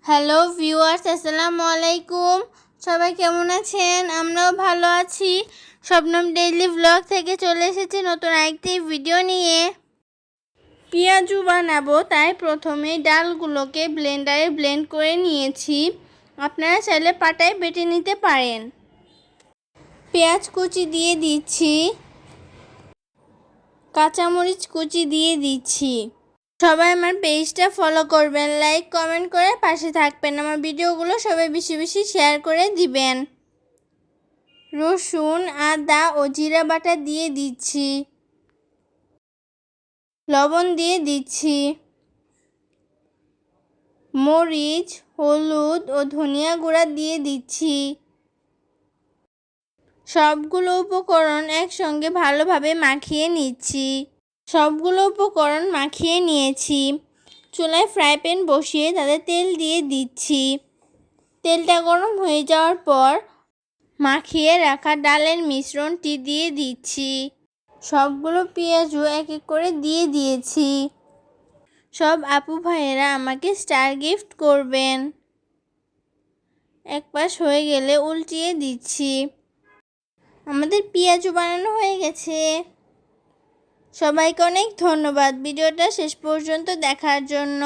Hello viewers, আসসালামু আলাইকুম। সবাই কেমন আছেন? আমরাও ভালো আছি। শবনম ডেইলি ব্লগ থেকে চলে এসেছি নতুন আরেকটি ভিডিও নিয়ে। পেঁয়াজু বানাবো, তাই প্রথমে ডালগুলোকে ব্লেন্ডারে ব্লেন্ড করে নিয়েছি। আপনারা চাইলে পাটায় বেটে নিতে পারেন। পেঁয়াজ কুচি দিয়ে দিচ্ছি, কাঁচামরিচ কুচি দিয়ে দিচ্ছি। সবাই আমার পেজটা ফলো করবেন, লাইক কমেন্ট করে পাশে থাকবেন। আমার ভিডিওগুলো সবাই বেশি বেশি শেয়ার করে দিবেন। রসুন, আদা ও জিরা বাটা দিয়ে দিচ্ছি, লবণ দিয়ে দিচ্ছি, মরিচ, হলুদ ও ধনিয়া গুঁড়া দিয়ে দিচ্ছি। সবগুলো উপকরণ একসঙ্গে ভালোভাবে মাখিয়ে নিচ্ছি। সবগুলো উপকরণ মাখিয়ে নিয়েছি। চুলায় ফ্রাই প্যান বসিয়ে তাতে তেল দিয়ে দিচ্ছি। তেলটা গরম হয়ে যাওয়ার পর মাখিয়ে রাখা ডালের মিশ্রণটি দিয়ে দিচ্ছি। সবগুলো পেঁয়াজও এক এক করে দিয়ে দিয়েছি। সব আপু ভাইয়েরা আমাকে স্টার গিফট করবেন। এক পাশ হয়ে গেলে উল্টিয়ে দিচ্ছি। আমাদের পেঁয়াজু বানানো হয়ে গেছে। সবাইকে অনেক ধন্যবাদ ভিডিওটা শেষ পর্যন্ত দেখার জন্য।